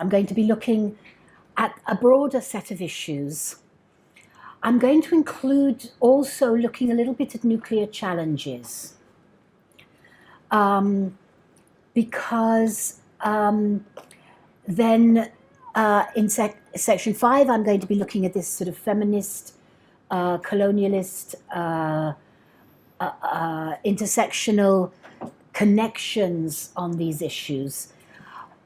I'm going to be looking at a broader set of issues. I'm going to include also looking a little bit at nuclear challenges, because then in section 5, I'm going to be looking at this sort of feminist, colonialist, intersectional connections on these issues.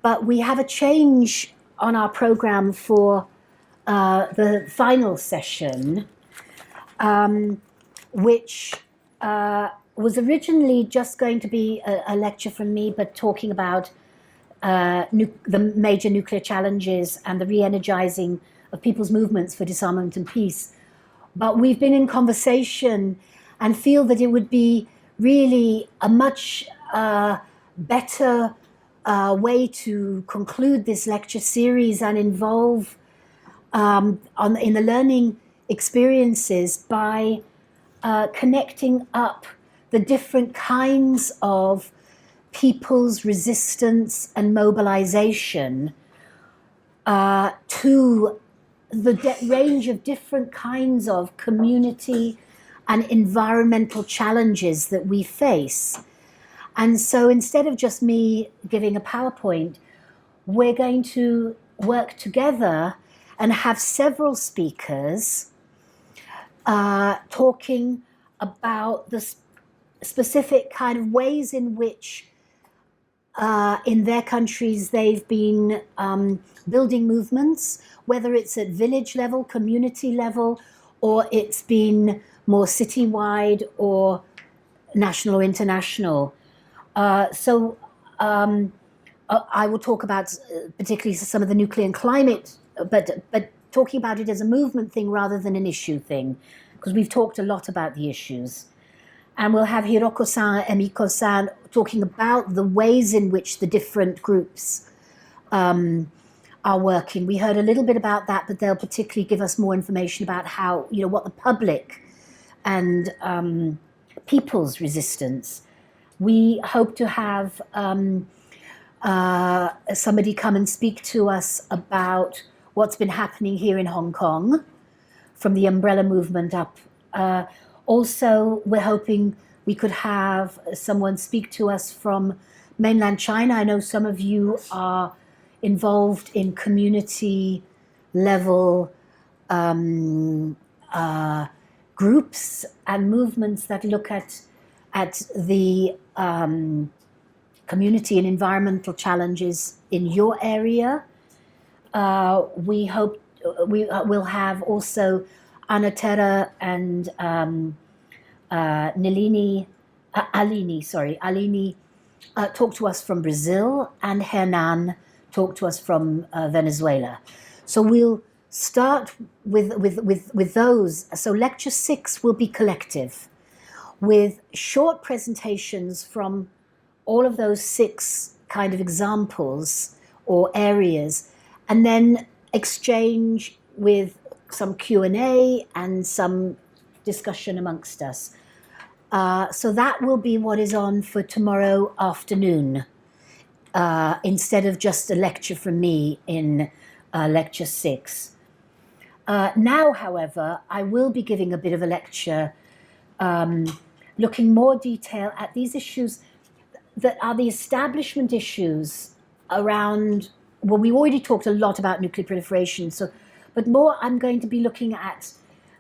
But we have a change on our program for the final session, which was originally just going to be a lecture from me, but talking about the major nuclear challenges and the re-energizing of people's movements for disarmament and peace. But we've been in conversation and feel that it would be really a much better way to conclude this lecture series and involve in the learning experiences by connecting up the different kinds of people's resistance and mobilization to the range of different kinds of community and environmental challenges that we face. And so instead of just me giving a PowerPoint, we're going to work together and have several speakers talking about the specific kind of ways in which in their countries they've been building movements, whether it's at village level, community level, or it's been more citywide or national or international. So I will talk about particularly some of the nuclear and climate, but talking about it as a movement thing rather than an issue thing, because we've talked a lot about the issues. And we'll have Hiroko-san and Miko-san talking about the ways in which the different groups are working. We heard a little bit about that, but they'll particularly give us more information about how, what the public and people's resistance. We hope to have somebody come and speak to us about what's been happening here in Hong Kong from the umbrella movement up. Also, we're hoping we could have someone speak to us from mainland China. I know some of you are involved in community level groups and movements that look at the community and environmental challenges in your area. We hope we'll have also Anatera and Alini talk to us from Brazil, and Hernan talk to us from Venezuela. So we'll start with those. So lecture 6 will be collective, with short presentations from all of those 6 kind of examples or areas, and then exchange with some Q&A and some discussion amongst us. So that will be what is on for tomorrow afternoon, instead of just a lecture from me in lecture 6. Now, however, I will be giving a bit of a lecture looking more detail at these issues that are the establishment issues around, well, we already talked a lot about nuclear proliferation, but more I'm going to be looking at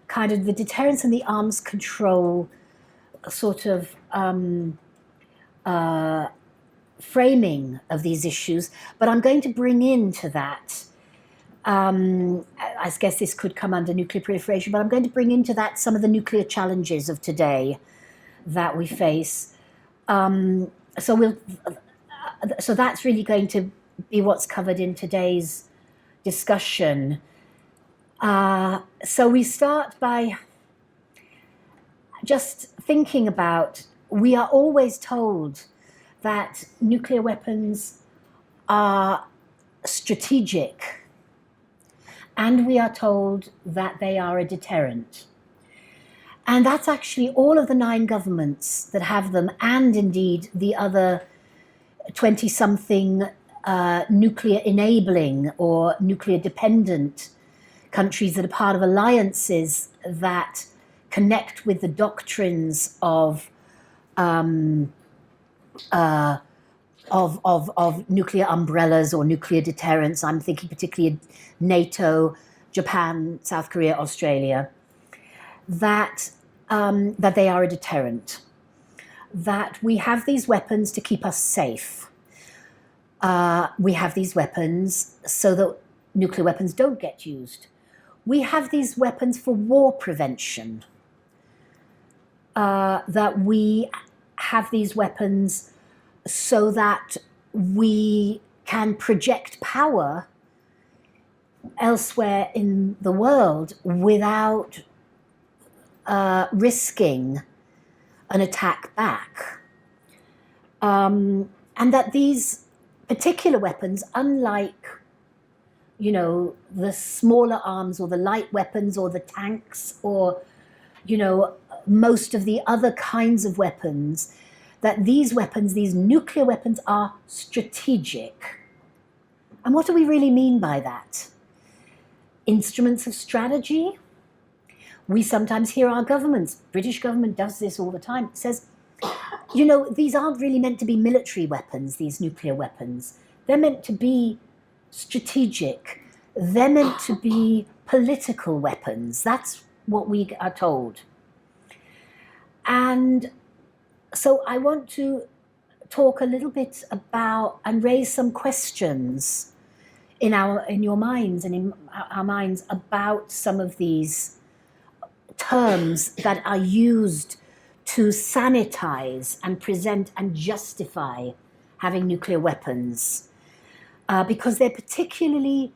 kind of the deterrence and the arms control sort of framing of these issues. But I'm going to bring into that, I guess this could come under nuclear proliferation, but I'm going to bring into that some of the nuclear challenges of today that we face. So that's really going to be what's covered in today's discussion. So we start by just thinking about, we are always told that nuclear weapons are strategic, and we are told that they are a deterrent. And that's actually all of the 9 governments that have them, and indeed the other 20-something nuclear enabling or nuclear dependent countries that are part of alliances that connect with the doctrines of nuclear umbrellas or nuclear deterrence. I'm thinking particularly NATO, Japan, South Korea, Australia, that they are a deterrent, that we have these weapons to keep us safe. We have these weapons so that nuclear weapons don't get used. We have these weapons for war prevention, that we have these weapons so that we can project power elsewhere in the world without risking an attack back. And that these particular weapons, unlike, you know, the smaller arms or the light weapons or the tanks or, you know, most of the other kinds of weapons, that these weapons, these nuclear weapons, are strategic. And what do we really mean by that? Instruments of strategy? We sometimes hear our governments, British government does this all the time, it says, you know, these aren't really meant to be military weapons, these nuclear weapons. They're meant to be strategic. They're meant to be political weapons. That's what we are told. And so I want to talk a little bit about and raise some questions in your minds and in our minds about some of these terms that are used to sanitize and present and justify having nuclear weapons. Because they're particularly,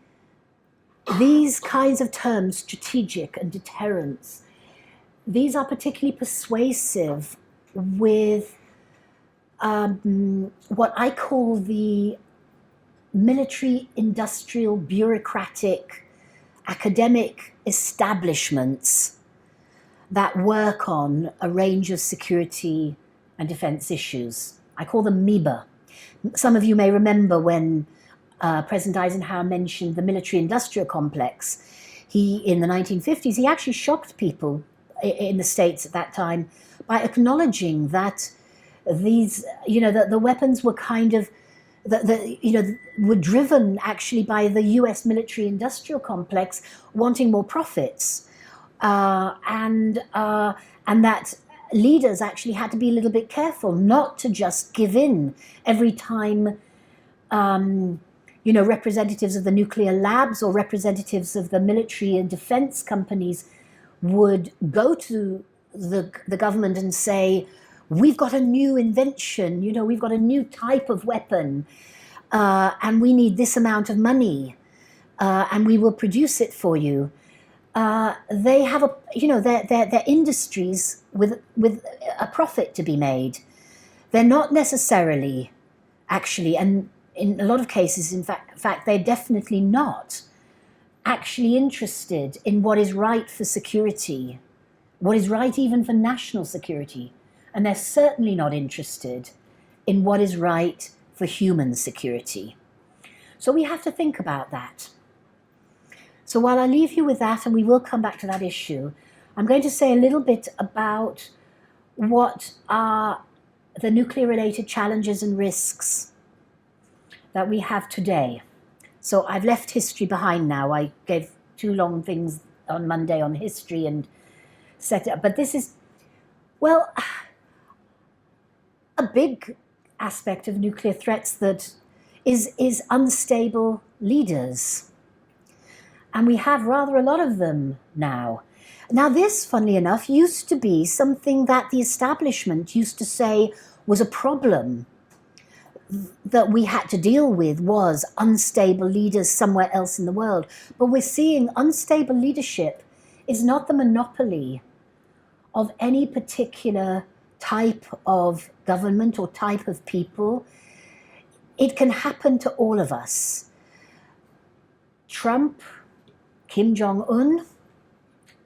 these kinds of terms, strategic and deterrence, these are particularly persuasive with what I call the military, industrial, bureaucratic, academic establishments that work on a range of security and defense issues. I call them MIBA. Some of you may remember when President Eisenhower mentioned the military-industrial complex. In the 1950s, he actually shocked people in the States at that time by acknowledging that these, you know, the weapons were kind of, were driven actually by the US military-industrial complex wanting more profits. And that leaders actually had to be a little bit careful not to just give in every time, you know, representatives of the nuclear labs or representatives of the military and defense companies would go to the government and say, we've got a new invention, you know, we've got a new type of weapon, and we need this amount of money, and we will produce it for you. They have they're industries with a profit to be made. They're not necessarily actually, and in a lot of cases, in fact, they're definitely not actually interested in what is right for security, what is right even for national security. And they're certainly not interested in what is right for human security. So we have to think about that. So while I leave you with that, and we will come back to that issue, I'm going to say a little bit about what are the nuclear-related challenges and risks that we have today. So I've left history behind now. I gave 2 long things on Monday on history and set it up. But this is, well, a big aspect of nuclear threats that is unstable leaders. And we have rather a lot of them now. Now this, funnily enough, used to be something that the establishment used to say was a problem that we had to deal with, was unstable leaders somewhere else in the world. But we're seeing unstable leadership is not the monopoly of any particular type of government or type of people. It can happen to all of us. Trump, Kim Jong-un,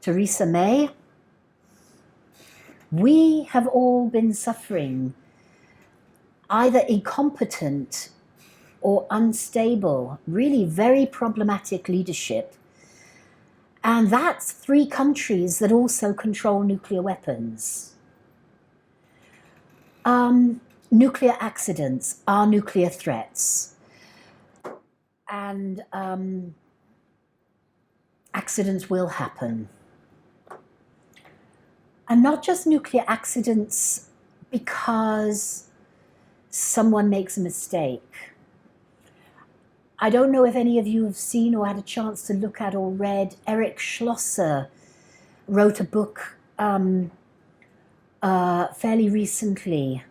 Theresa May, we have all been suffering either incompetent or unstable, really very problematic leadership. And that's 3 countries that also control nuclear weapons. Nuclear accidents are nuclear threats. And accidents will happen. And not just nuclear accidents because someone makes a mistake. I don't know if any of you have seen or had a chance to look at or read, Eric Schlosser wrote a book fairly recently.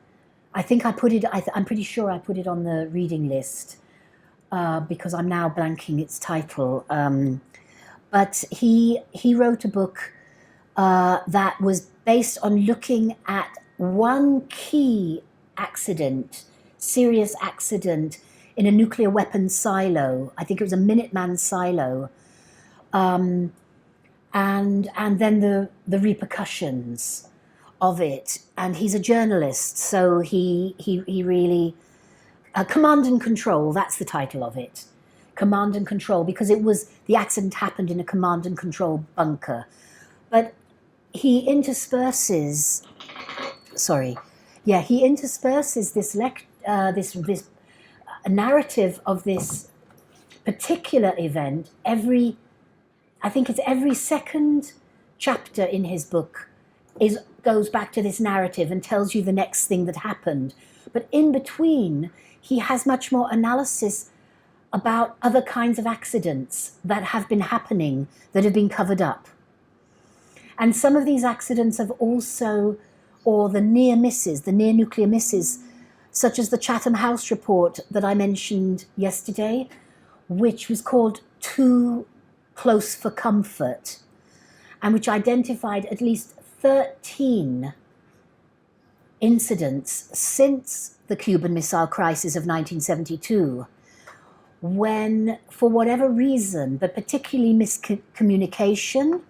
I think I put it, I'm pretty sure I put it on the reading list because I'm now blanking its title. But he wrote a book that was based on looking at one key accident, serious accident in a nuclear weapons silo. I think it was a Minuteman silo. And then the repercussions of it. And he's a journalist, so he really, Command and Control, that's the title of it. Command and Control, because the accident happened in a command and control bunker. But he intersperses, this narrative of this particular event I think it's every second chapter in his book goes back to this narrative and tells you the next thing that happened. But in between, he has much more analysis about other kinds of accidents that have been happening, that have been covered up. And some of these accidents have also, or the near misses, the near nuclear misses, such as the Chatham House report that I mentioned yesterday, which was called Too Close for Comfort, and which identified at least 13 incidents since the Cuban Missile Crisis of 1972, when, for whatever reason, but particularly miscommunication,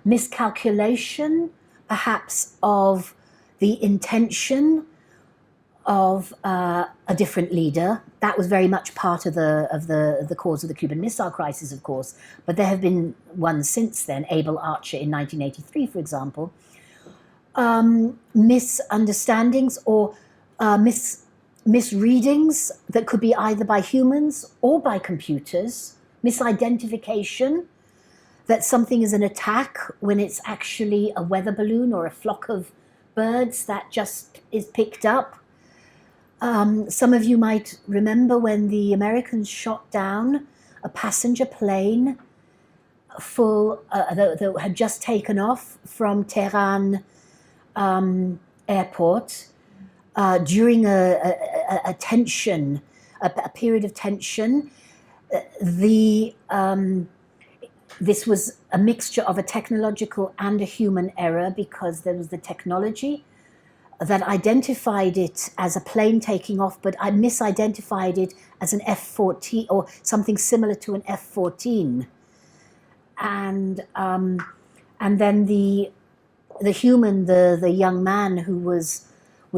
miscalculation, perhaps of the intention of a different leader. That was very much part of the cause of the Cuban Missile Crisis, of course, but there have been ones since then, Able Archer in 1983, for example. Misunderstandings or misreadings that could be either by humans or by computers, misidentification, that something is an attack when it's actually a weather balloon or a flock of birds that just is picked up. Some of you might remember when the Americans shot down a passenger plane that had just taken off from Tehran airport during a tension, a period of tension. This was a mixture of a technological and a human error, because there was the technology that identified it as a plane taking off, but I misidentified it as an F-14 or something similar to an F-14. And then the human, the young man who was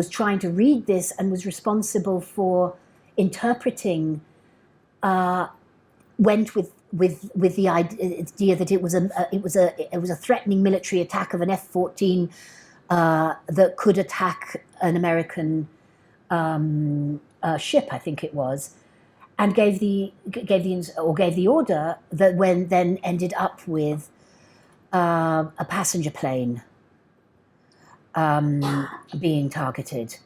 trying to read this and was responsible for interpreting, went with the idea that it was a threatening military attack of an F-14 that could attack an American ship, I think it was, and gave the order that then ended up with a passenger plane being targeted.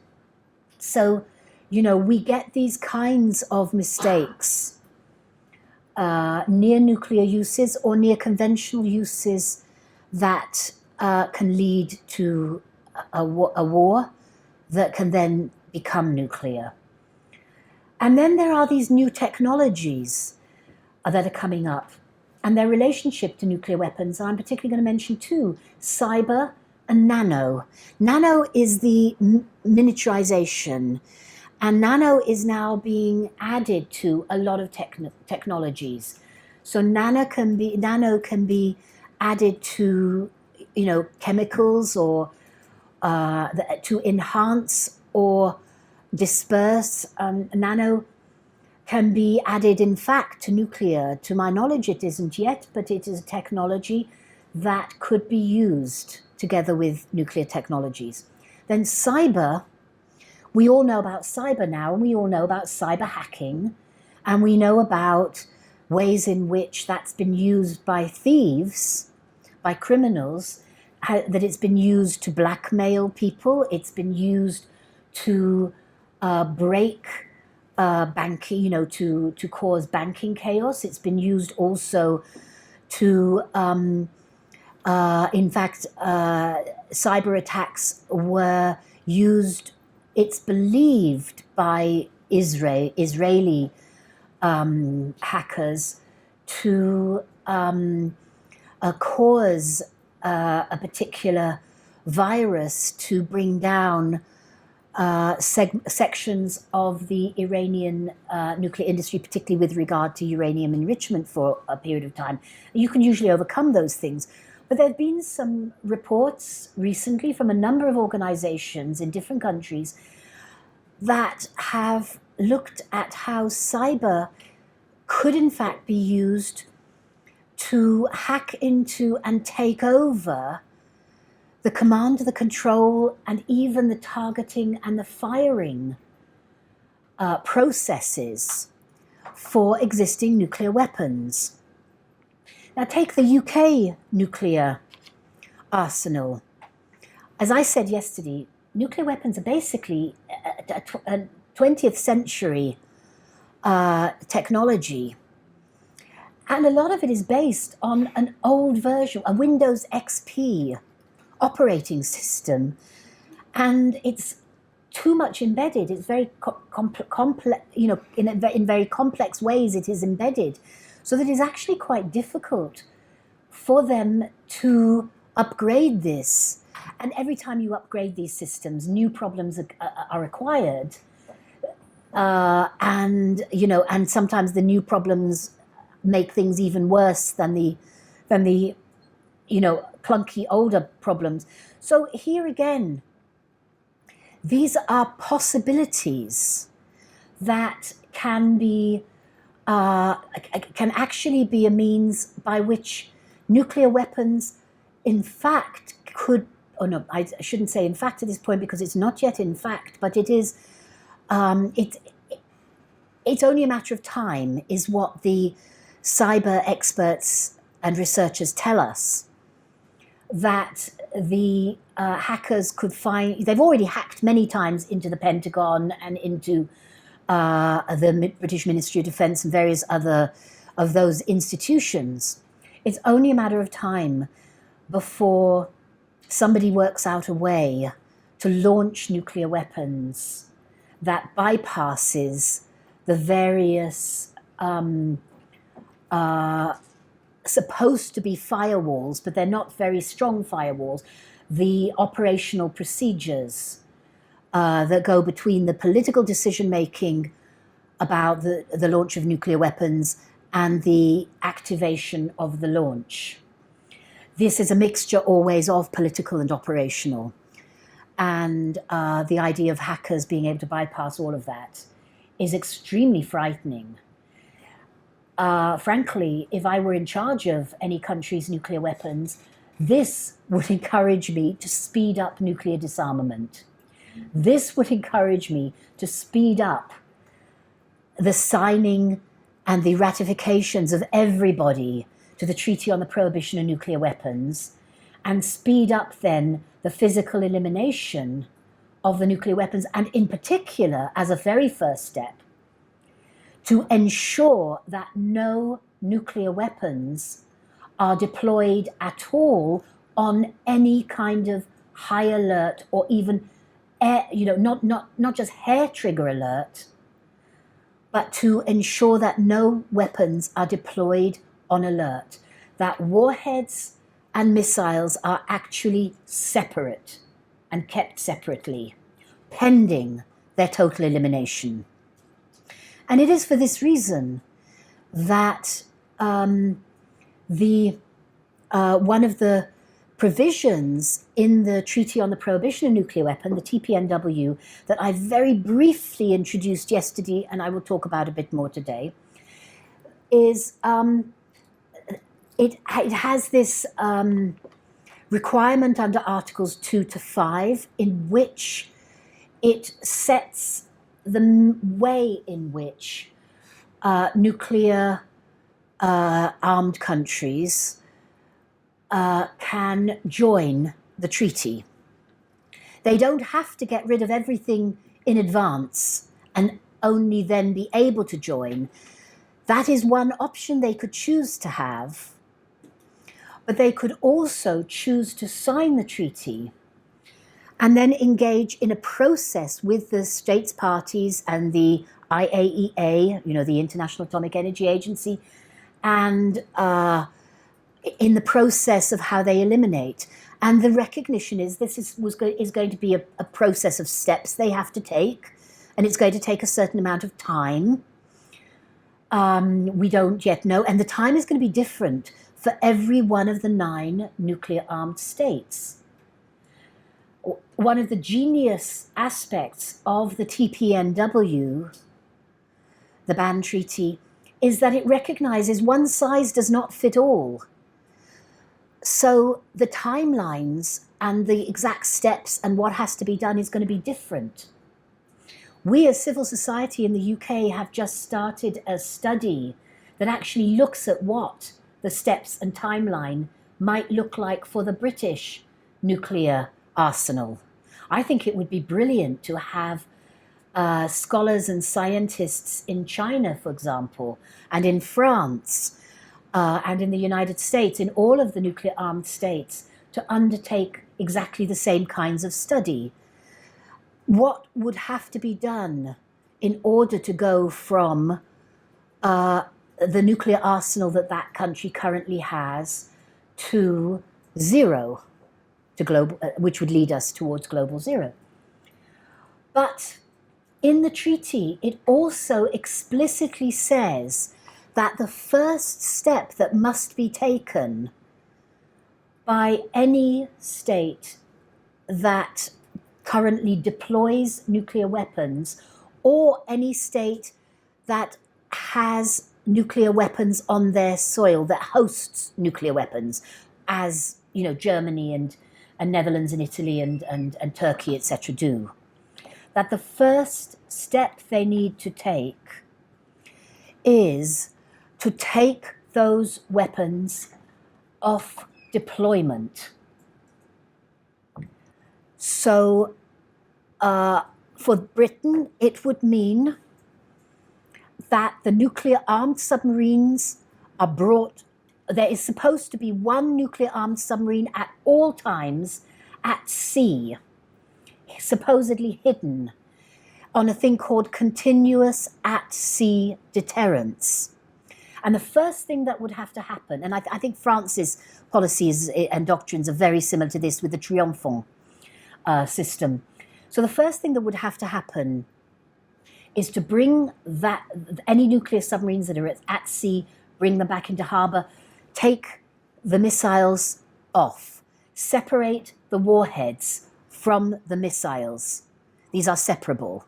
So, we get these kinds of mistakes, near nuclear uses or near conventional uses that can lead to a war that can then become nuclear. And then there are these new technologies that are coming up and their relationship to nuclear weapons. And I'm particularly going to mention 2, cyber and nano. Nano is the miniaturization, and nano is now being added to a lot of technologies. So nano can be added to chemicals or to enhance or disperse. Nano can be added, in fact, to nuclear. To my knowledge, it isn't yet, but it is a technology that could be used together with nuclear technologies. Then cyber, we all know about cyber now, and we all know about cyber hacking, and we know about ways in which that's been used by thieves, by criminals, that it's been used to blackmail people, it's been used to break banking, you know, to cause banking chaos. It's been used also to, in fact, cyber attacks were used, it's believed, by Israeli hackers to cause a particular virus to bring down sections of the Iranian nuclear industry, particularly with regard to uranium enrichment for a period of time. You can usually overcome those things. But there have been some reports recently from a number of organizations in different countries that have looked at how cyber could in fact be used to hack into and take over the command, the control, and even the targeting and the firing processes for existing nuclear weapons. Now take the UK nuclear arsenal. As I said yesterday, nuclear weapons are basically a 20th century technology. And a lot of it is based on an old version, a Windows XP operating system, and it's too much embedded. It's very complex, you know, in very complex ways it is embedded, so that it's actually quite difficult for them to upgrade this. And every time you upgrade these systems, new problems are acquired, and you know, and sometimes the new problems make things even worse than the you know, clunky older problems. So here again, these are possibilities that can be can actually be a means by which nuclear weapons, in fact, could. Oh no, I shouldn't say in fact at this point, because it's not yet in fact, but it is. It's only a matter of time, is what the cyber experts and researchers tell us, that the hackers could find. They've already hacked many times into the Pentagon and into the British Ministry of Defence and various other of those institutions. It's only a matter of time before somebody works out a way to launch nuclear weapons that bypasses the various supposed to be firewalls, but they're not very strong firewalls, the operational procedures that go between the political decision-making about the launch of nuclear weapons and the activation of the launch. This is a mixture always of political and operational. And the idea of hackers being able to bypass all of that is extremely frightening. Frankly, if I were in charge of any country's nuclear weapons, this would encourage me to speed up nuclear disarmament. This would encourage me to speed up the signing and the ratifications of everybody to the Treaty on the Prohibition of Nuclear Weapons, and speed up then the physical elimination of the nuclear weapons, and in particular, as a very first step, to ensure that no nuclear weapons are deployed at all on any kind of high alert, or even not just hair trigger alert, but to ensure that no weapons are deployed on alert, that warheads and missiles are actually separate and kept separately, pending their total elimination. And it is for this reason that one of the provisions in the Treaty on the Prohibition of Nuclear Weapons, the TPNW, that I very briefly introduced yesterday, and I will talk about a bit more today, is it has this requirement under Articles 2 to 5 in which it sets the way in which nuclear armed countries can join the treaty. They don't have to get rid of everything in advance and only then be able to join. That is one option they could choose to have, but they could also choose to sign the treaty and then engage in a process with the states parties and the IAEA, the International Atomic Energy Agency, and in the process of how they eliminate. And the recognition is this is going to be a process of steps they have to take, and it's going to take a certain amount of time. We don't yet know, and the time is going to be different for every one of the 9 nuclear-armed states. One of the genius aspects of the TPNW, the ban treaty, is that it recognizes one size does not fit all. So the timelines and the exact steps and what has to be done is going to be different. We as civil society in the UK have just started a study that actually looks at what the steps and timeline might look like for the British nuclear arsenal. I think it would be brilliant to have scholars and scientists in China, for example, and in France, and in the United States, in all of the nuclear-armed states, to undertake exactly the same kinds of study. What would have to be done in order to go from the nuclear arsenal that country currently has to zero, to global, which would lead us towards global zero. But in the treaty, it also explicitly says that the first step that must be taken by any state that currently deploys nuclear weapons, or any state that has nuclear weapons on their soil, that hosts nuclear weapons, as Germany and Netherlands and Italy and Turkey, etc. do, that the first step they need to take is to take those weapons off deployment. So for Britain, it would mean that the nuclear-armed submarines are brought. There is supposed to be one nuclear-armed submarine at all times at sea, supposedly hidden, on a thing called continuous at-sea deterrence. And the first thing that would have to happen, and I think France's policies and doctrines are very similar to this with the Triomphant system. So the first thing that would have to happen is to bring any nuclear submarines that are at sea, bring them back into harbour, take the missiles off, separate the warheads from the missiles. These are separable.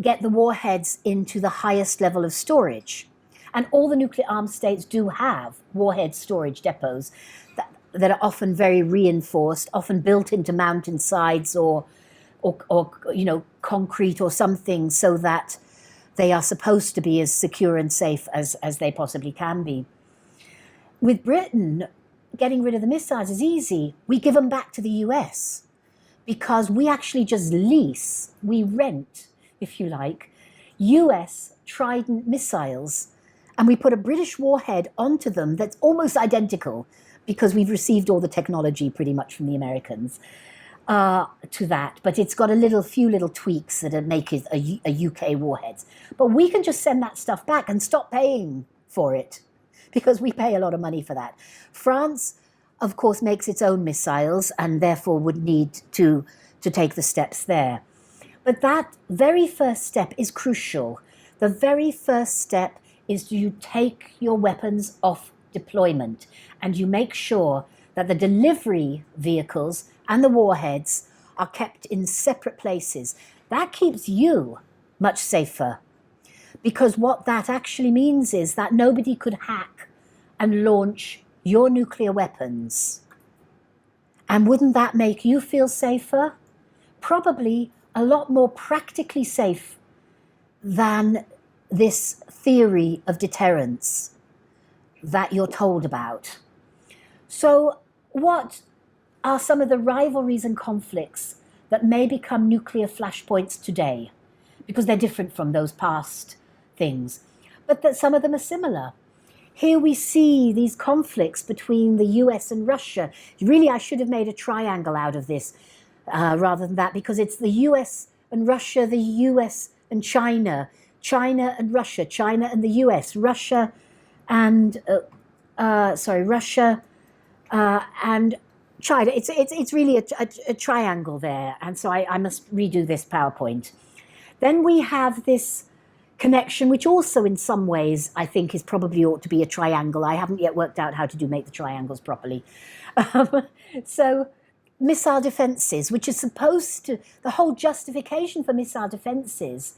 Get the warheads into the highest level of storage. And all the nuclear-armed states do have warhead storage depots that are often very reinforced, often built into mountainsides or concrete or something, so that they are supposed to be as secure and safe as they possibly can be. With Britain, getting rid of the missiles is easy. We give them back to the US because we actually just lease, we rent, if you like, US Trident missiles, and we put a British warhead onto them that's almost identical, because we've received all the technology pretty much from the Americans to that. But it's got a few little tweaks that make it a UK warhead. But we can just send that stuff back and stop paying for it, because we pay a lot of money for that. France, of course, makes its own missiles and therefore would need to take the steps there. But that very first step is crucial. The very first step is you take your weapons off deployment, and you make sure that the delivery vehicles and the warheads are kept in separate places. That keeps you much safer, because what that actually means is that nobody could hack and launch your nuclear weapons. And wouldn't that make you feel safer? Probably a lot more practically safe than this theory of deterrence that you're told about. So what are some of the rivalries and conflicts that may become nuclear flashpoints today? Because they're different from those past things, but that some of them are similar. Here we see these conflicts between the US and Russia. Really, I should have made a triangle out of this rather than that, because it's the US and Russia, the US and China, China and Russia, China and the US, Russia and Russia and China. It's really a triangle there, and so I must redo this PowerPoint. Then we have this connection, which also in some ways I think is probably ought to be a triangle. I haven't yet worked out how to make the triangles properly. So missile defenses, which is supposed to, the whole justification for missile defenses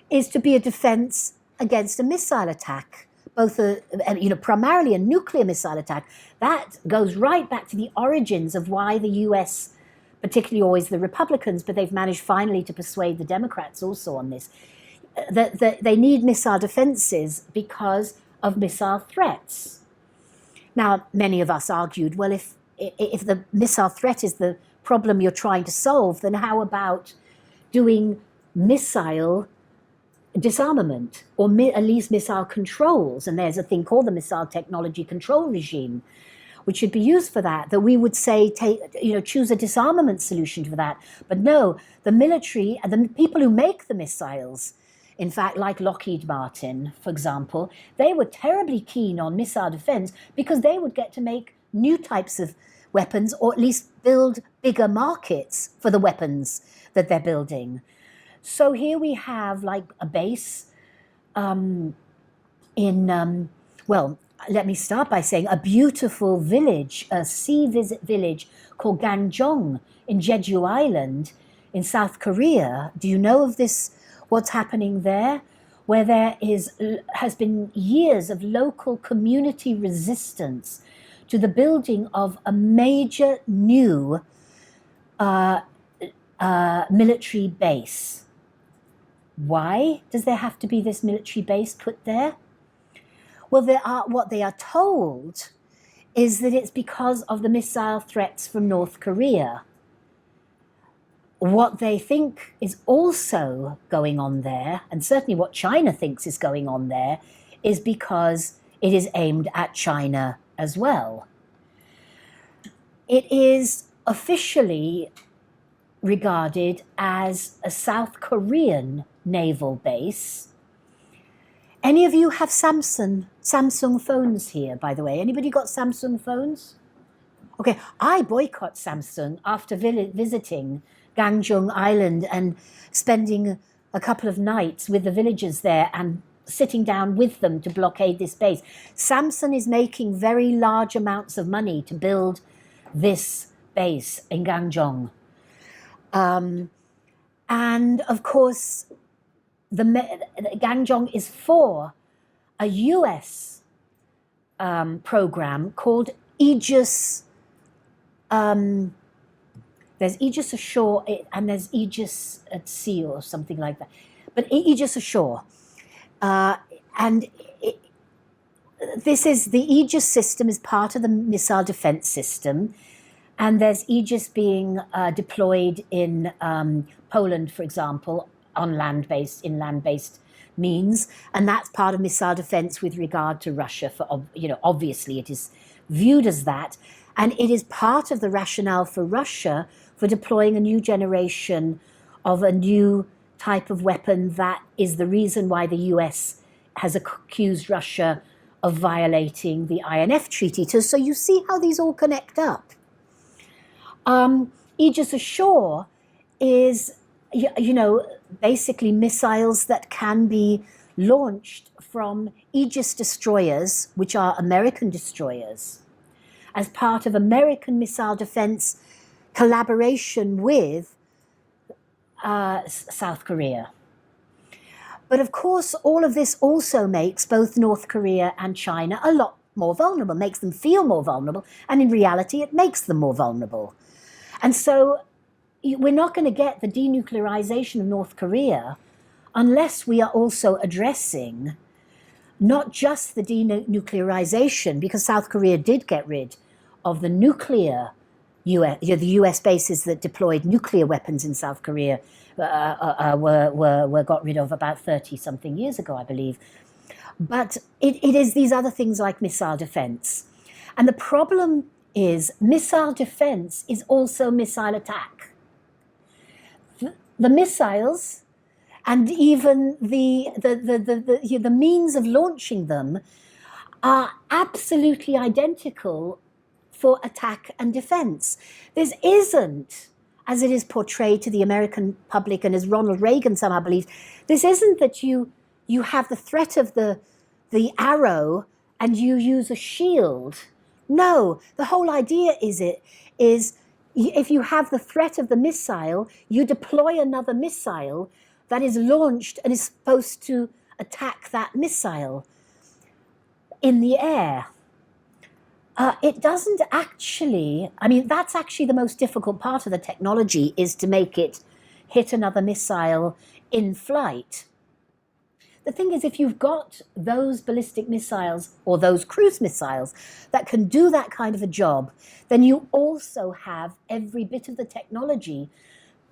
is to be a defense against a missile attack, both primarily a nuclear missile attack. That goes right back to the origins of why the US, particularly always the Republicans, but they've managed finally to persuade the Democrats also on this, that they need missile defenses because of missile threats. Now, many of us argued, well, if the missile threat is the problem you're trying to solve, then how about doing missile disarmament, or at least missile controls? And there's a thing called the Missile Technology Control Regime, which should be used for that, that we would say, choose a disarmament solution for that. But no, the military, the people who make the missiles, in fact, like Lockheed Martin, for example, they were terribly keen on missile defense because they would get to make new types of weapons, or at least build bigger markets for the weapons that they're building. So here we have like a base let me start by saying a beautiful village, a sea visit village called Gangjong in Jeju Island in South Korea. Do you know of this, what's happening there? Where there has been years of local community resistance to the building of a major new military base. Why does there have to be this military base put there? Well, what they are told is that it's because of the missile threats from North Korea. What they think is also going on there, and certainly what China thinks is going on there, is because it is aimed at China as well. It is officially regarded as a South Korean naval base. Any of you have Samsung phones here, by the way? Anybody got Samsung phones? Okay, I boycott Samsung after visiting Gangjong Island and spending a couple of nights with the villagers there and sitting down with them to blockade this base. Samsung is making very large amounts of money to build this base in Gangjong. And of course, the Gangjong is for a US program called Aegis. There's Aegis ashore and there's Aegis at sea or something like that. But Aegis ashore. This is the Aegis system is part of the missile defense system. And there's Aegis being deployed in Poland, for example, on land-based, in land-based means. And that's part of missile defense with regard to Russia. Obviously it is viewed as that. And it is part of the rationale for Russia for deploying a new generation of a new type of weapon. That is the reason why the US has accused Russia of violating the INF Treaty. So you see how these all connect up. Aegis ashore is, basically missiles that can be launched from Aegis destroyers, which are American destroyers. as part of American missile defense collaboration with South Korea. But of course, all of this also makes both North Korea and China a lot more vulnerable, makes them feel more vulnerable, and in reality, it makes them more vulnerable. And so we're not going to get the denuclearization of North Korea unless we are also addressing not just the denuclearization, because South Korea did get rid of the nuclear the US bases that deployed nuclear weapons in South Korea were got rid of about 30-something years ago, I believe. But it is these other things like missile defense. And the problem is missile defense is also missile attack. The missiles and even the means of launching them are absolutely identical for attack and defense. This isn't, as it is portrayed to the American public and as Ronald Reagan somehow believes, this isn't that you have the threat of the arrow and you use a shield. No, the whole idea is if you have the threat of the missile, you deploy another missile that is launched and is supposed to attack that missile in the air. It doesn't actually, I mean, that's actually the most difficult part of the technology, is to make it hit another missile in flight. The thing is, if you've got those ballistic missiles or those cruise missiles that can do that kind of a job, then you also have every bit of the technology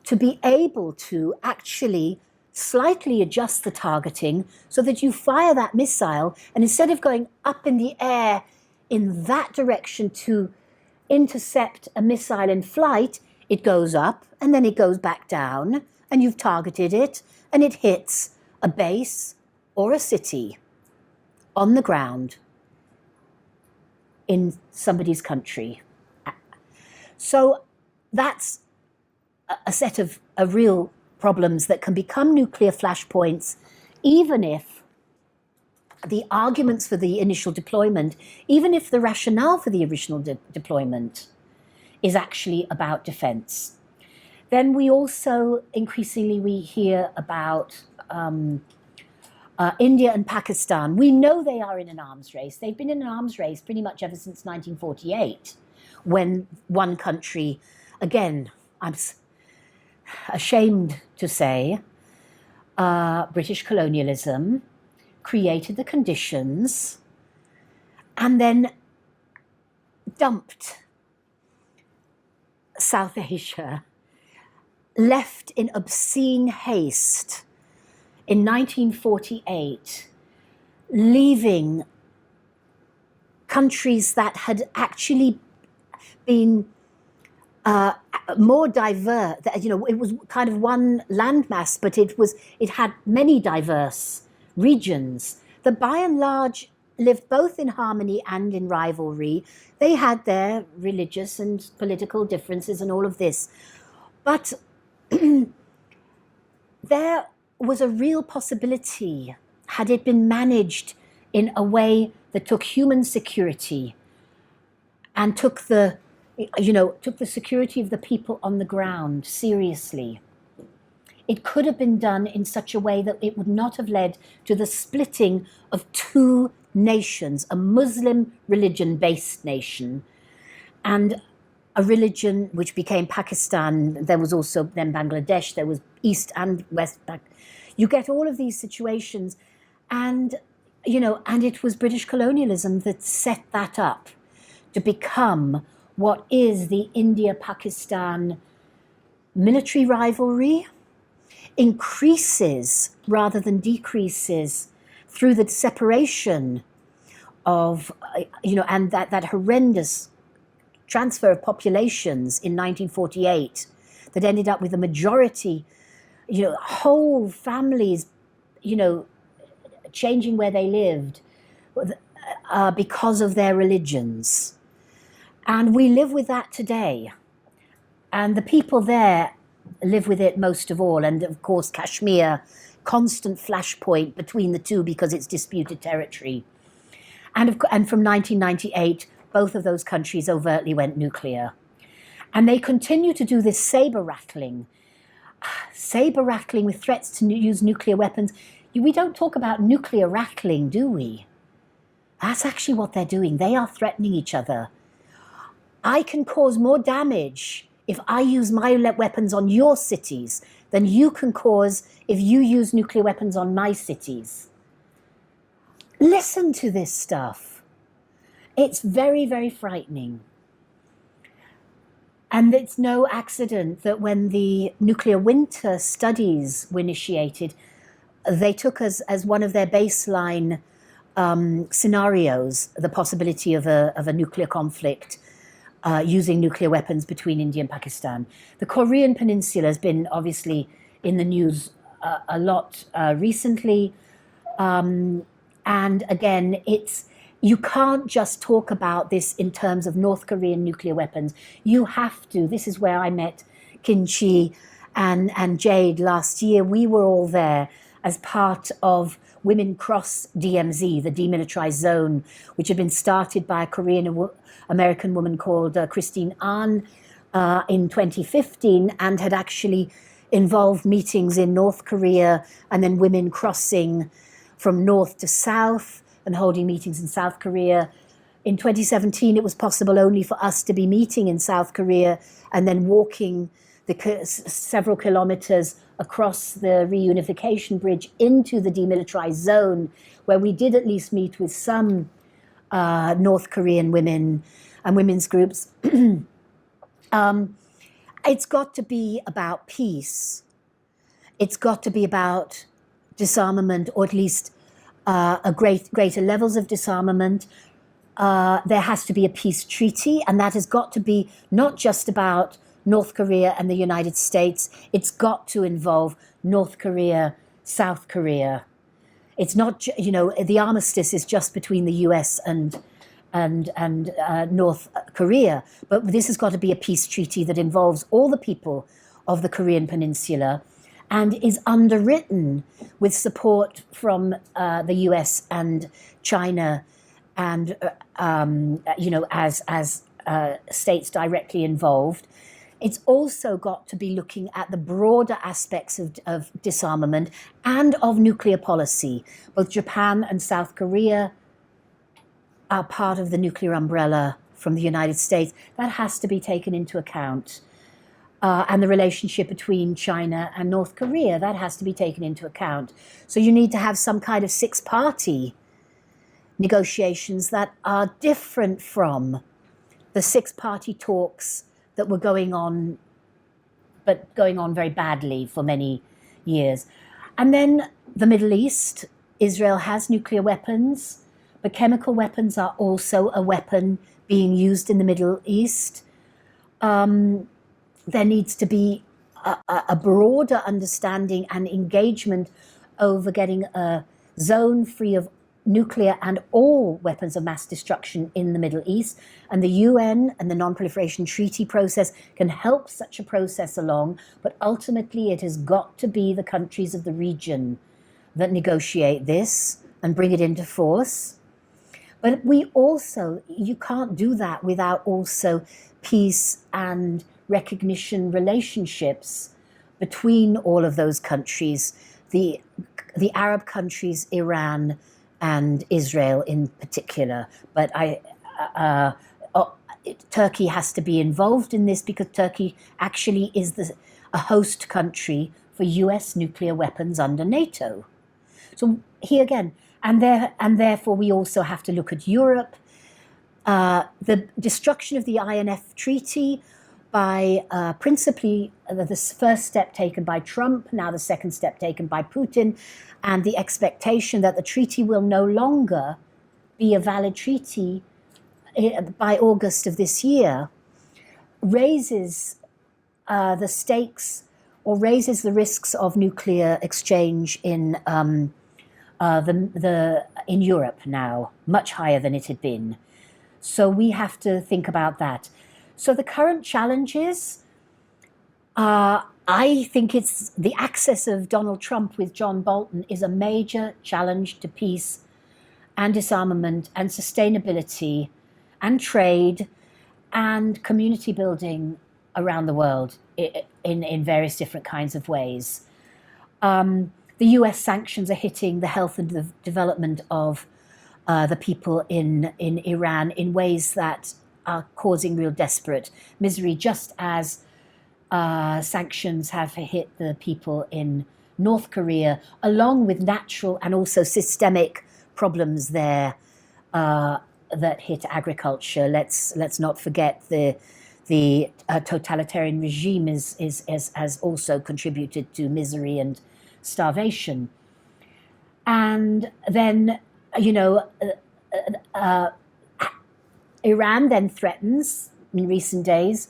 to be able to actually slightly adjust the targeting so that you fire that missile, and instead of going up in the air in that direction to intercept a missile in flight, it goes up and then it goes back down, and you've targeted it and it hits a base or a city on the ground in somebody's country. So that's a set of real problems that can become nuclear flashpoints, even if the arguments for the initial deployment, even if the rationale for the original deployment is actually about defense. Then we also, increasingly, we hear about India and Pakistan. We know they are in an arms race. They've been in an arms race pretty much ever since 1948, when one country, again, I'm ashamed to say, British colonialism, created the conditions and then dumped South Asia, left in obscene haste in 1948, leaving countries that had actually been more diverse. You know, it was kind of one landmass, but it had many diverse regions that by and large lived both in harmony and in rivalry. They had their religious and political differences and all of this. But there was a real possibility, had it been managed in a way that took human security and took the security of the people on the ground seriously. It could have been done in such a way that it would not have led to the splitting of two nations, a Muslim religion-based nation and a religion which became Pakistan. There was also then Bangladesh, there was East and West. You get all of these situations, and it was British colonialism that set that up to become what is the India-Pakistan military rivalry, increases rather than decreases through the separation of, and that horrendous transfer of populations in 1948 that ended up with a majority, whole families, changing where they lived because of their religions. And we live with that today. And the people there live with it most of all. And of course, Kashmir, constant flashpoint between the two because it's disputed territory. And from 1998, both of those countries overtly went nuclear. And they continue to do this saber rattling with threats to use nuclear weapons. We don't talk about nuclear rattling, do we? That's actually what they're doing. They are threatening each other. I can cause more damage if I use my weapons on your cities than you can cause if you use nuclear weapons on my cities. Listen to this stuff. It's very, very frightening. And it's no accident that when the nuclear winter studies were initiated, they took as one of their baseline scenarios the possibility of a nuclear conflict using nuclear weapons between India and Pakistan. The Korean Peninsula has been obviously in the news a lot recently. And again, you can't just talk about this in terms of North Korean nuclear weapons. You have to. This is where I met Kinchi and Jade last year. We were all there as part of Women Cross DMZ, the demilitarized zone, which had been started by a Korean-American woman called Christine Ahn in 2015, and had actually involved meetings in North Korea and then women crossing from north to south and holding meetings in South Korea. In 2017, it was possible only for us to be meeting in South Korea and then walking several kilometers across the reunification bridge into the demilitarized zone, where we did at least meet with some North Korean women and women's groups. It's got to be about peace. It's got to be about disarmament, or at least greater levels of disarmament. There has to be a peace treaty, and that has got to be not just about North Korea and the United States. It's got to involve North Korea, South Korea. It's not, the armistice is just between the US and North Korea, but this has got to be a peace treaty that involves all the people of the Korean Peninsula and is underwritten with support from the US and China and, as states directly involved. It's also got to be looking at the broader aspects of disarmament and of nuclear policy. Both Japan and South Korea are part of the nuclear umbrella from the United States. That has to be taken into account. And the relationship between China and North Korea, that has to be taken into account. So you need to have some kind of six-party negotiations that are different from the six-party talks that were going on, but going on very badly for many years. And then the Middle East, Israel has nuclear weapons, but chemical weapons are also a weapon being used in the Middle East. There needs to be a broader understanding and engagement over getting a zone free of nuclear and all weapons of mass destruction in the Middle East. And the UN and the Non-Proliferation Treaty process can help such a process along, but ultimately it has got to be the countries of the region that negotiate this and bring it into force. But you can't do that without also peace and recognition relationships between all of those countries, the Arab countries, Iran, and Israel in particular. But Turkey has to be involved in this because Turkey actually is a host country for US nuclear weapons under NATO. So here again, and therefore we also have to look at Europe. The destruction of the INF Treaty by principally the first step taken by Trump, now the second step taken by Putin, and the expectation that the treaty will no longer be a valid treaty by August of this year, raises the stakes or raises the risks of nuclear exchange in Europe now, much higher than it had been. So we have to think about that. So the current challenges, I think it's the access of Donald Trump with John Bolton is a major challenge to peace and disarmament and sustainability and trade and community building around the world in various different kinds of ways. The US sanctions are hitting the health and the development of the people in Iran in ways that are causing real desperate misery, just as sanctions have hit the people in North Korea, along with natural and also systemic problems there that hit agriculture. Let's not forget the totalitarian regime has also contributed to misery and starvation. And then, you know, Iran then threatens in recent days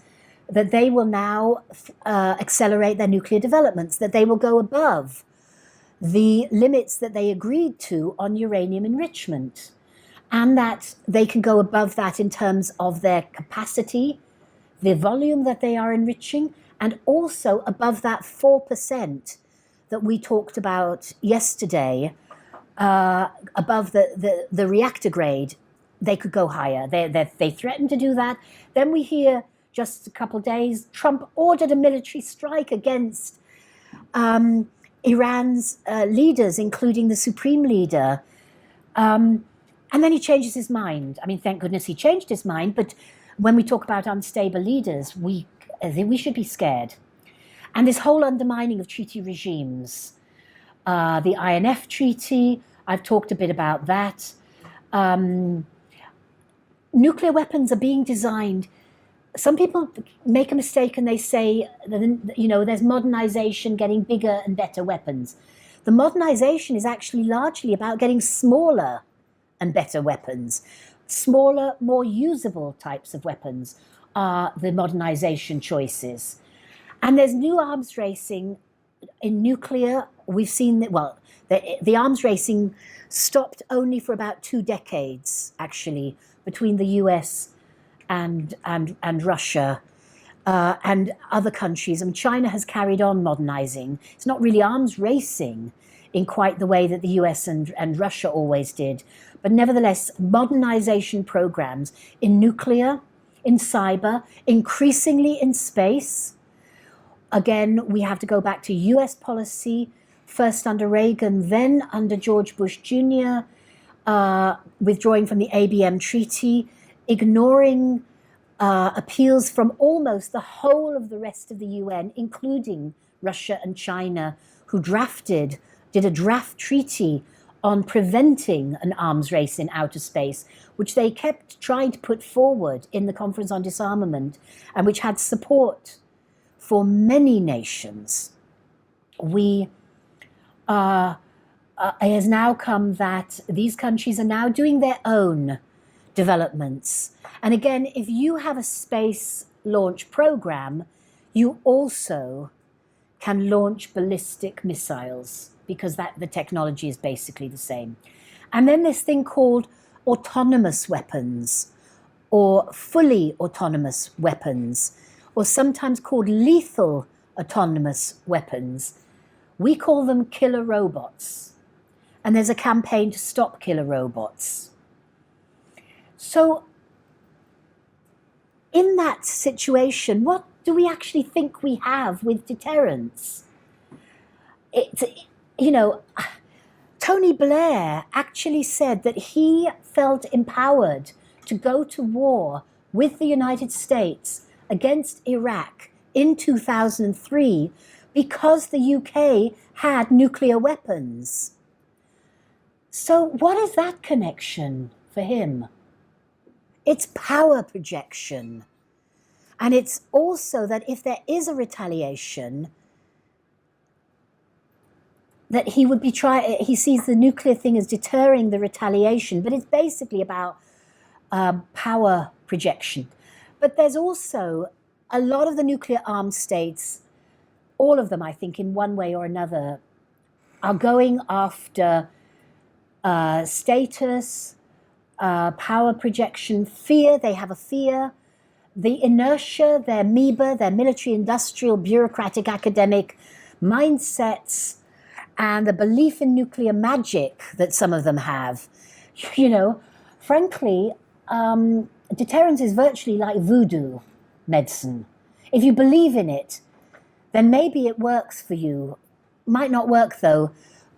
that they will now accelerate their nuclear developments, that they will go above the limits that they agreed to on uranium enrichment, and that they can go above that in terms of their capacity, the volume that they are enriching, and also above that 4% that we talked about yesterday, above the reactor grade. They could go higher. They threatened to do that. Then we hear just a couple of days, Trump ordered a military strike against Iran's leaders, including the supreme leader. And then he changes his mind. I mean, thank goodness he changed his mind. But when we talk about unstable leaders, we should be scared. And this whole undermining of treaty regimes, the INF Treaty, I've talked a bit about that. Nuclear weapons are being designed. Some people make a mistake and they say, you know, there's modernization, getting bigger and better weapons. The modernization is actually largely about getting smaller and better weapons. Smaller, more usable types of weapons are the modernization choices. And there's new arms racing in nuclear. We've seen that, well, the arms racing stopped only for about 2 decades, actually, between the US and Russia and other countries. I mean, China has carried on modernizing. It's not really arms racing in quite the way that the US and Russia always did. But nevertheless, modernization programs in nuclear, in cyber, increasingly in space. Again, we have to go back to US policy, first under Reagan, then under George Bush Jr., withdrawing from the ABM Treaty, ignoring appeals from almost the whole of the rest of the UN, including Russia and China, who did a draft treaty on preventing an arms race in outer space, which they kept trying to put forward in the Conference on Disarmament, and which had support for many nations. It has now come that these countries are now doing their own developments. And again, if you have a space launch program, you also can launch ballistic missiles, because the technology is basically the same. And then this thing called autonomous weapons, or fully autonomous weapons, or sometimes called lethal autonomous weapons. We call them killer robots. And there's a campaign to stop killer robots. So in that situation, what do we actually think we have with deterrence? You know, Tony Blair actually said that he felt empowered to go to war with the United States against Iraq in 2003 because the UK had nuclear weapons. So what is that connection for him? It's power projection. And it's also that if there is a retaliation, that he would be he sees the nuclear thing as deterring the retaliation, but it's basically about power projection. But there's also a lot of the nuclear armed states, all of them, I think, in one way or another, are going after status, power projection, fear. They have a fear. The inertia, their amoeba, their military, industrial, bureaucratic, academic mindsets, and the belief in nuclear magic that some of them have. You know, frankly, deterrence is virtually like voodoo medicine. If you believe in it, then maybe it works for you. Might not work, though,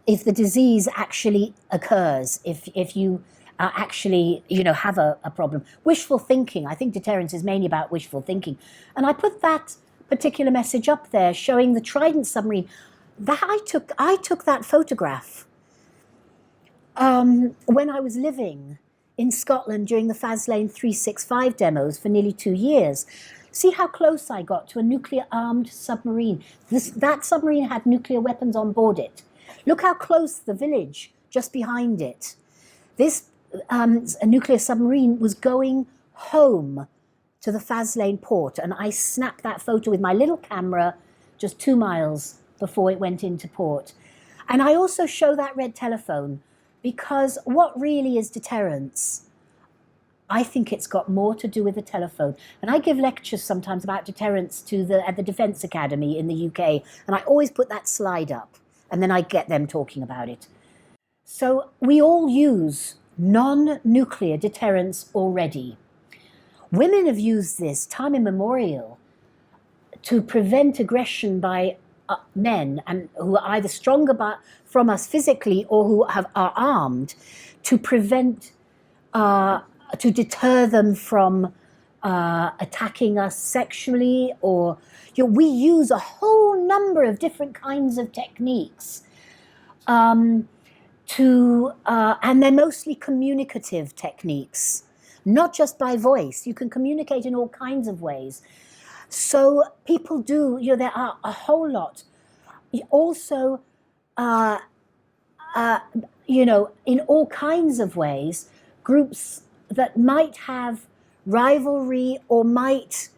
if the disease actually occurs, if you actually, have a problem. Wishful thinking. I think deterrence is mainly about wishful thinking. And I put that particular message up there showing the Trident submarine. That I took that photograph when I was living in Scotland during the Faslane 365 demos for nearly 2 years. See how close I got to a nuclear-armed submarine. That submarine had nuclear weapons on board it. Look how close the village just behind it. This a nuclear submarine was going home to the Faslane port, and I snapped that photo with my little camera just 2 miles before it went into port. And I also show that red telephone because what really is deterrence? I think it's got more to do with the telephone. And I give lectures sometimes about deterrence at the Defence Academy in the UK, and I always put that slide up, and then I get them talking about it. So we all use non-nuclear deterrence already. Women have used this time immemorial to prevent aggression by men and who are either stronger from us physically or who are armed, to prevent, to deter them from attacking us sexually, or we use a whole number of different kinds of techniques. And they're mostly communicative techniques, not just by voice. You can communicate in all kinds of ways. So people do, there are a whole lot. Also, in all kinds of ways, groups that might have rivalry or might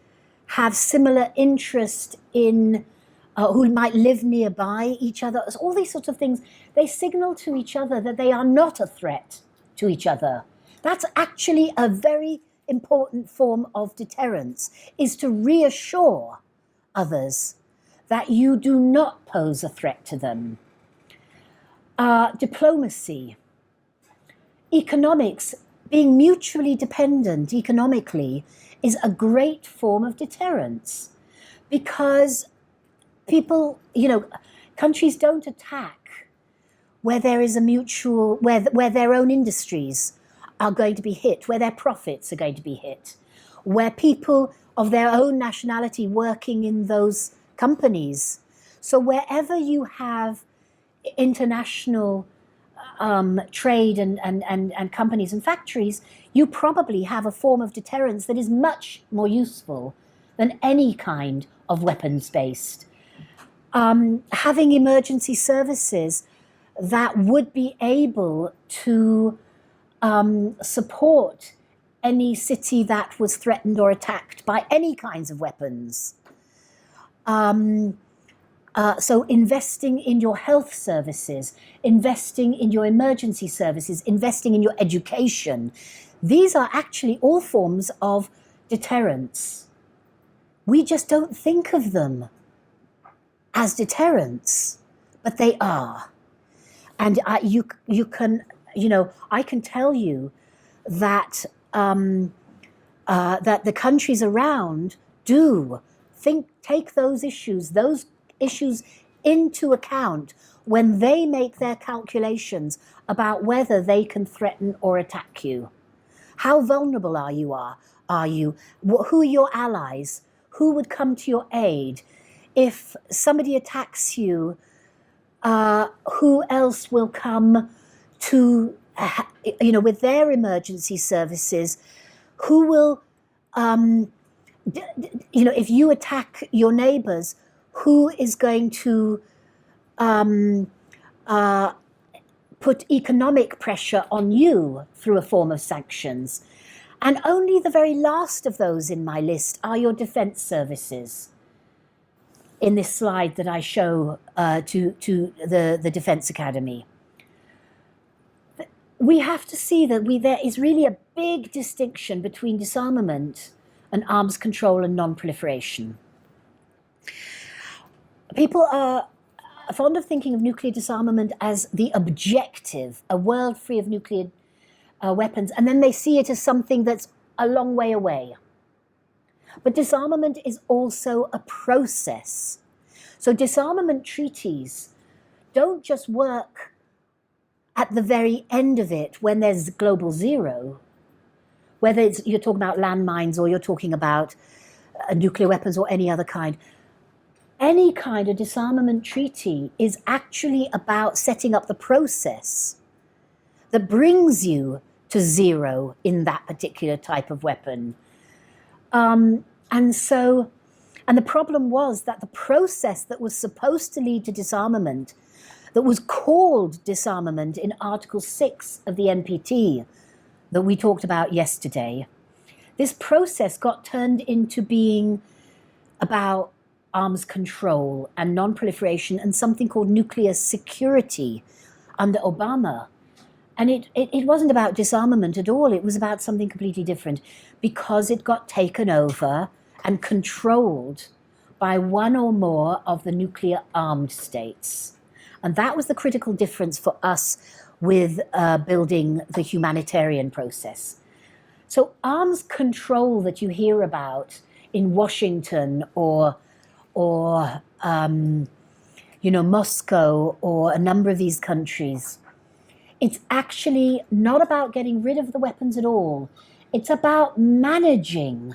have similar interest in who might live nearby each other, all these sorts of things, they signal to each other that they are not a threat to each other. That's actually a very important form of deterrence, is to reassure others that you do not pose a threat to them. Diplomacy. Economics, being mutually dependent economically, is a great form of deterrence, because people, countries don't attack where there is a mutual, where their own industries are going to be hit, where their profits are going to be hit, where people of their own nationality working in those companies. So wherever you have international trade and companies and factories, you probably have a form of deterrence that is much more useful than any kind of weapons-based. Having emergency services that would be able to support any city that was threatened or attacked by any kinds of weapons. So investing in your health services, investing in your emergency services, investing in your education, these are actually all forms of deterrence. We just don't think of them as deterrence, but they are. And you can, I can tell you that that the countries around do take those issues into account when they make their calculations about whether they can threaten or attack you. How vulnerable are you? Who are your allies? Who would come to your aid? If somebody attacks you, who else will come to, with their emergency services? Who will, if you attack your neighbors, who is going to put economic pressure on you through a form of sanctions? And only the very last of those in my list are your defense services. In this slide that I show to the Defence Academy. We have to see that there is really a big distinction between disarmament and arms control and non-proliferation. People are fond of thinking of nuclear disarmament as the objective, a world free of nuclear weapons, and then they see it as something that's a long way away. But disarmament is also a process. So disarmament treaties don't just work at the very end of it when there's global zero, whether you're talking about landmines or you're talking about nuclear weapons or any other kind. Any kind of disarmament treaty is actually about setting up the process that brings you to zero in that particular type of weapon. And the problem was that the process that was supposed to lead to disarmament, that was called disarmament in Article 6 of the NPT that we talked about yesterday, this process got turned into being about arms control and non-proliferation and something called nuclear security under Obama. And it wasn't about disarmament at all. It was about something completely different because it got taken over and controlled by one or more of the nuclear armed states. And that was the critical difference for us with building the humanitarian process. So arms control that you hear about in Washington or Moscow or a number of these countries, it's actually not about getting rid of the weapons at all. It's about managing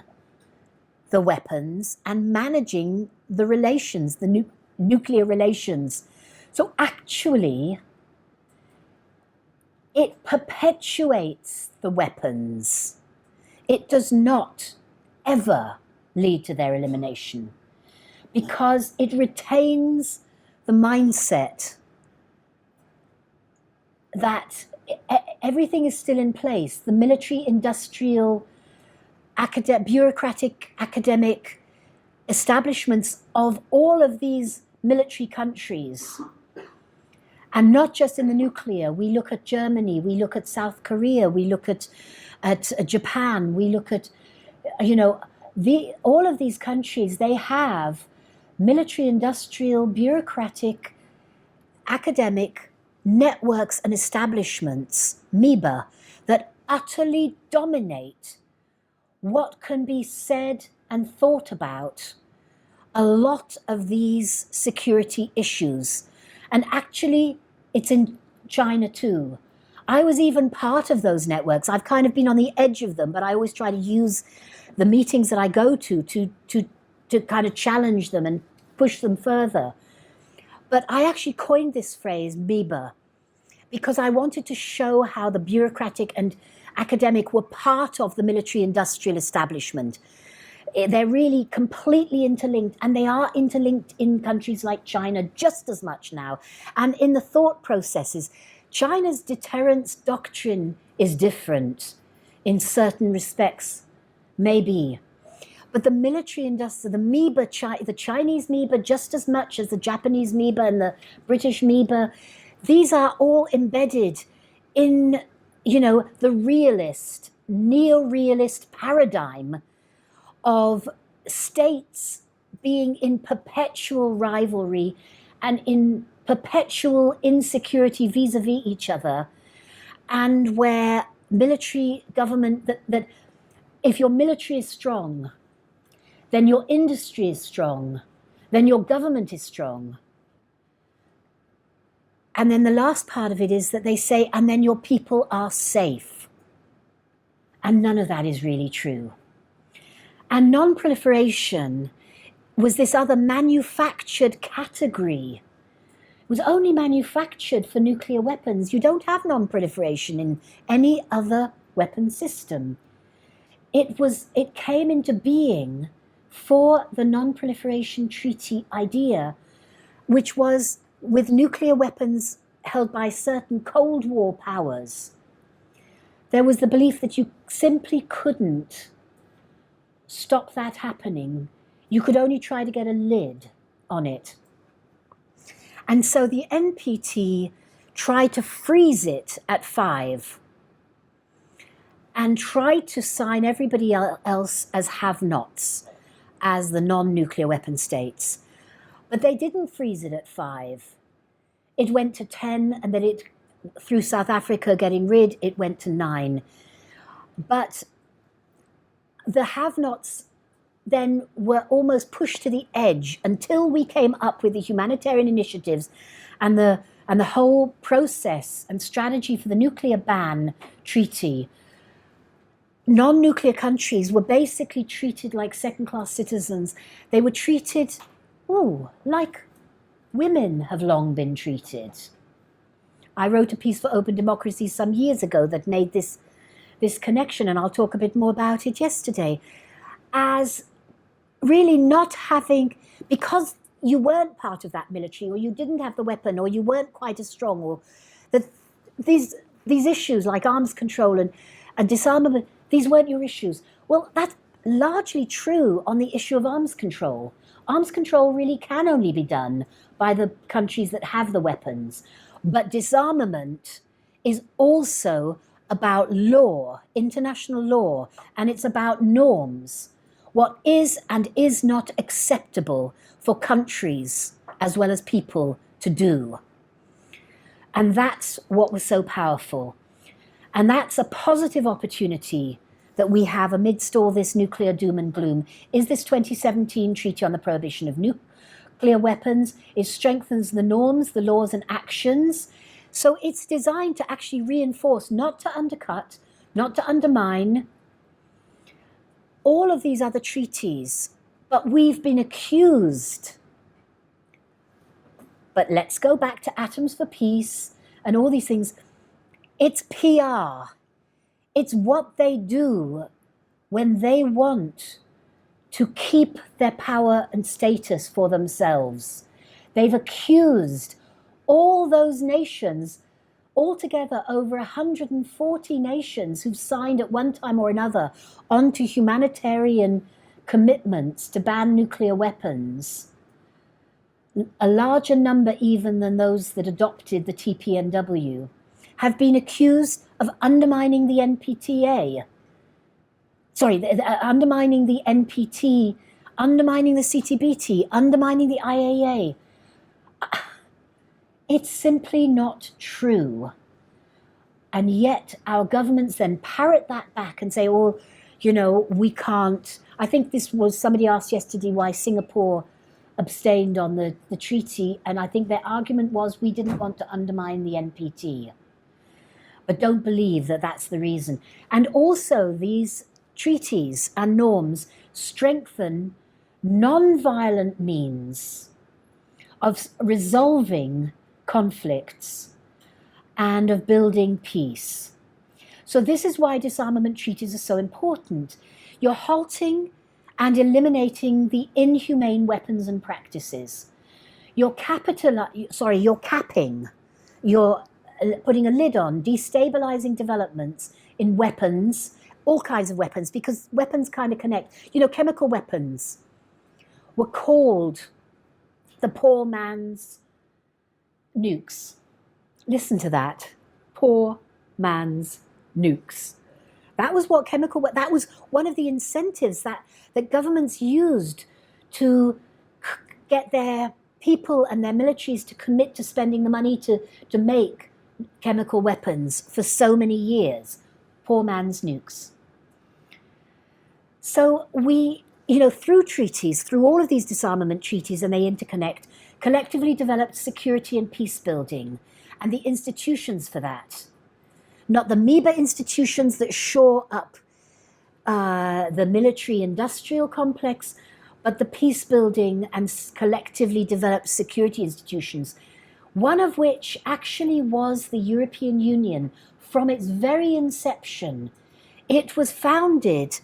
the weapons and managing the relations, the nuclear relations. So actually, it perpetuates the weapons. It does not ever lead to their elimination because it retains the mindset that everything is still in place. The military, industrial, bureaucratic, academic establishments of all of these military countries, and not just in the nuclear. We look at Germany, we look at South Korea, we look at Japan, we look at, all of these countries, they have military, industrial, bureaucratic, academic networks and establishments, MIBA, that utterly dominate what can be said and thought about a lot of these security issues. And actually, it's in China too. I was even part of those networks. I've kind of been on the edge of them, but I always try to use the meetings that I go to kind of challenge them and push them further. But I actually coined this phrase, MIBA, because I wanted to show how the bureaucratic and academic were part of the military-industrial establishment. They're really completely interlinked, and they are interlinked in countries like China just as much now. And in the thought processes, China's deterrence doctrine is different in certain respects, maybe. But the military industrial, the MIBA, the Chinese MIBA, just as much as the Japanese MIBA and the British MIBA, these are all embedded in, the realist, neo-realist paradigm of states being in perpetual rivalry and in perpetual insecurity vis-a-vis each other, and where military government, that if your military is strong, then your industry is strong, then your government is strong. And then the last part of it is that they say, and then your people are safe. And none of that is really true. And non-proliferation was this other manufactured category. It was only manufactured for nuclear weapons. You don't have non-proliferation in any other weapon system. It came into being for the Non-Proliferation Treaty idea, which was with nuclear weapons held by certain Cold War powers. There was the belief that you simply couldn't stop that happening. You could only try to get a lid on it. And so the NPT tried to freeze it at 5 and tried to sign everybody else as have-nots, as the non-nuclear weapon states. But they didn't freeze it at 5. It went to 10, and then through South Africa getting rid, it went to 9. But the have-nots then were almost pushed to the edge until we came up with the humanitarian initiatives and the whole process and strategy for the nuclear ban treaty. Non-nuclear countries were basically treated like second-class citizens. They were treated, like women have long been treated. I wrote a piece for Open Democracy some years ago that made this connection, and I'll talk a bit more about it yesterday, as really not having, because you weren't part of that military, or you didn't have the weapon, or you weren't quite as strong, or that these issues like arms control and disarmament, these weren't your issues. Well, that's largely true on the issue of arms control. Arms control really can only be done by the countries that have the weapons. But disarmament is also about law, international law, and it's about norms. What is and is not acceptable for countries as well as people to do. And that's what was so powerful. And that's a positive opportunity that we have amidst all this nuclear doom and gloom, is this 2017 Treaty on the Prohibition of Nuclear Weapons. It strengthens the norms, the laws and actions. So it's designed to actually reinforce, not to undercut, not to undermine all of these other treaties. But we've been accused. But let's go back to Atoms for Peace and all these things. It's PR. It's what they do when they want to keep their power and status for themselves. They've accused all those nations, altogether over 140 nations who've signed at one time or another onto humanitarian commitments to ban nuclear weapons, a larger number even than those that adopted the TPNW, have been accused of undermining the NPTA. Undermining the NPT, undermining the CTBT, undermining the IAA. It's simply not true. And yet our governments then parrot that back and say, oh, we can't. I think this was, somebody asked yesterday why Singapore abstained on the treaty, and I think their argument was we didn't want to undermine the NPT. But don't believe that that's the reason. And also these treaties and norms strengthen non-violent means of resolving conflicts and of building peace. So this is why disarmament treaties are so important. You're halting and eliminating the inhumane weapons and practices. You're capping, you're putting a lid on, destabilizing developments in weapons, all kinds of weapons, because weapons kind of connect. Chemical weapons were called the poor man's nukes. Listen to that. Poor man's nukes. That was what that was one of the incentives that governments used to get their people and their militaries to commit to spending the money to make chemical weapons for so many years. Poor man's nukes. So we, through treaties, through all of these disarmament treaties, and they interconnect, collectively developed security and peace building and the institutions for that. Not the amoeba institutions that shore up the military-industrial complex, but the peace building and collectively developed security institutions, one of which actually was the European Union from its very inception. It was founded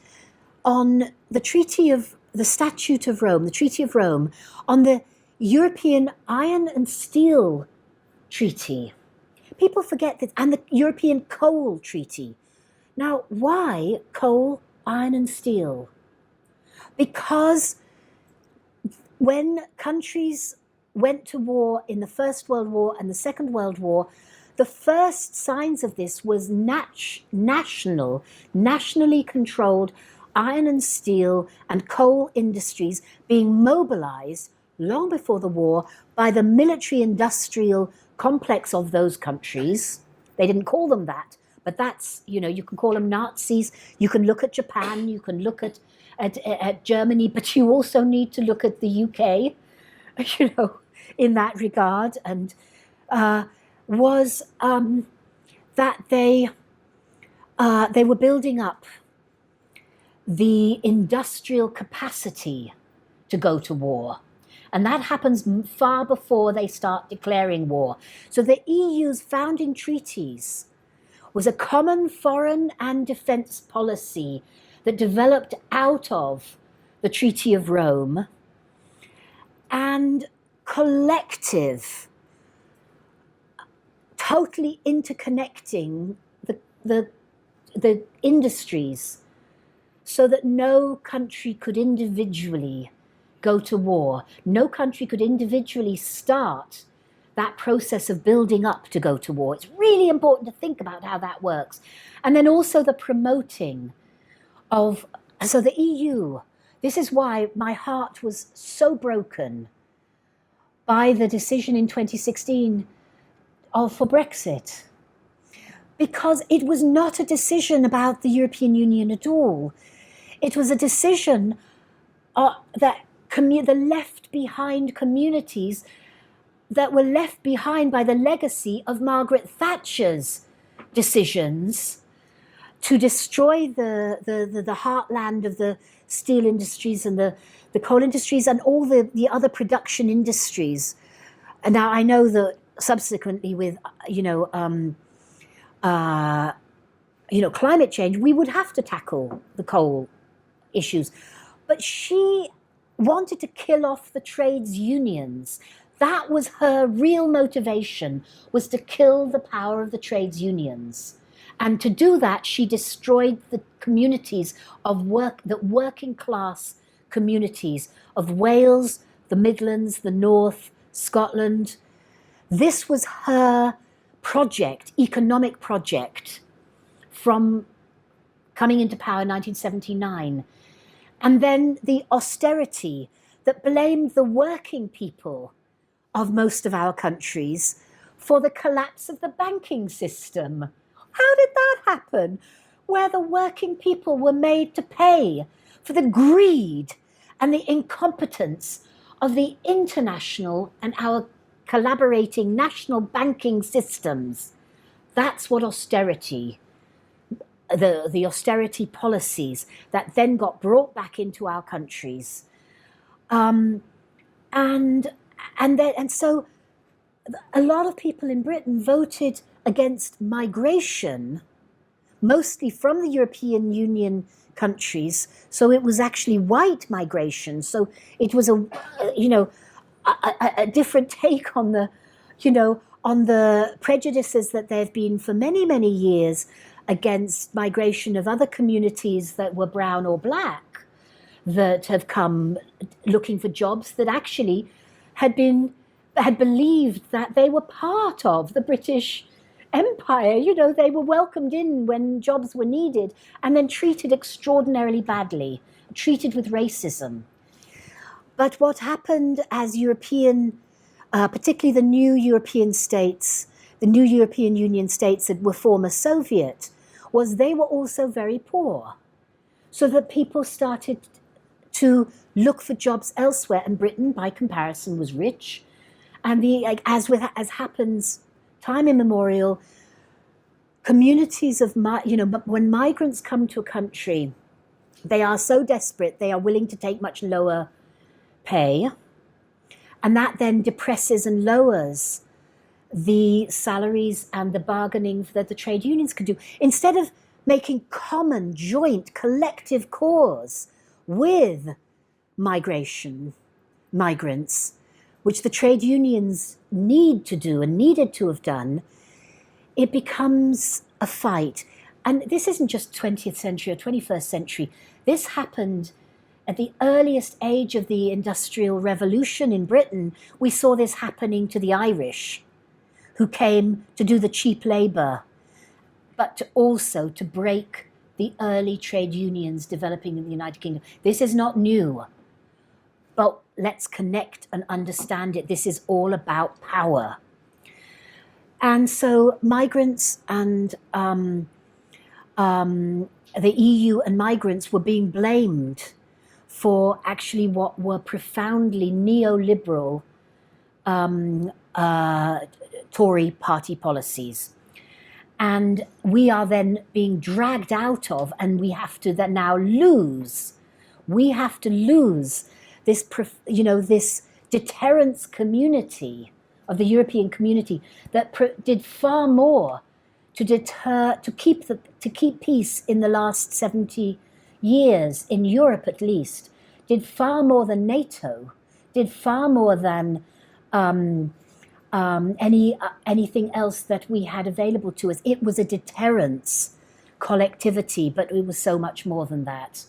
on the Statute of Rome, the Treaty of Rome, on the European Iron and Steel Treaty. People forget that, and the European Coal Treaty. Now, why coal, iron and steel? Because when countries went to war in the First World War and the Second World War, the first signs of this was nationally controlled iron and steel and coal industries being mobilized long before the war by the military-industrial complex of those countries. They didn't call them that, But that's, you know, you can call them Nazis, you can look at Japan, you can look at Germany, but you also need to look at the UK, you know, in that regard, and was that they were building up the industrial capacity to go to war. And that happens far before they start declaring war. So the EU's founding treaties was a common foreign and defense policy that developed out of the Treaty of Rome, and collective, totally interconnecting the industries so that no country could individually go to war. No country could individually start that process of building up to go to war. It's really important to think about how that works. And then also the promoting of, so the EU, this is why my heart was so broken by the decision in 2016 for Brexit, because it was not a decision about the European Union at all. It was a decision that the left behind communities that were left behind by the legacy of Margaret Thatcher's decisions to destroy the heartland of the steel industries and the coal industries and all the other production industries. And now I know that subsequently with climate change, we would have to tackle the coal issues. But she wanted to kill off the trades unions. That was her real motivation, was to kill the power of the trades unions. And to do that, she destroyed the communities of working class communities of Wales, the Midlands, the North, Scotland. This was her project, economic project, from coming into power in 1979. And then the austerity that blamed the working people of most of our countries for the collapse of the banking system. How did that happen? Where the working people were made to pay for the greed and the incompetence of the international and our collaborating national banking systems. That's what austerity, the austerity policies that then got brought back into our countries. And so a lot of people in Britain voted against migration, mostly from the European Union countries. So it was actually white migration. So it was a different take on the prejudices that there have been for many, many years against migration of other communities that were brown or black, that have come looking for jobs, that actually had believed that they were part of the British Empire. You know, they were welcomed in when jobs were needed and then treated extraordinarily badly, treated with racism. But what happened as European, particularly the new European states, the new European Union states that were former Soviet, was they were also very poor. So that people started to look for jobs elsewhere, and Britain, by comparison, was rich. And as happens time immemorial, communities of, when migrants come to a country, they are so desperate, they are willing to take much lower pay, and that then depresses and lowers the salaries and the bargaining that the trade unions could do. Instead of making common, joint, collective cause with migrants, which the trade unions need to do and needed to have done, it becomes a fight. And this isn't just 20th century or 21st century. This happened at the earliest age of the Industrial Revolution in Britain. We saw this happening to the Irish, who came to do the cheap labor, but also to break the early trade unions developing in the United Kingdom. This is not new, but let's connect and understand it. This is all about power. And so migrants and the EU and migrants were being blamed for actually what were profoundly neoliberal Tory party policies. And we are then being dragged out of, and we have to then now lose. We have to lose this, this deterrence community of the European community that did far more to deter, to keep peace in the last 70 years, in Europe at least, did far more than NATO, did far more than anything else that we had available to us. It was a deterrence collectivity, but it was so much more than that.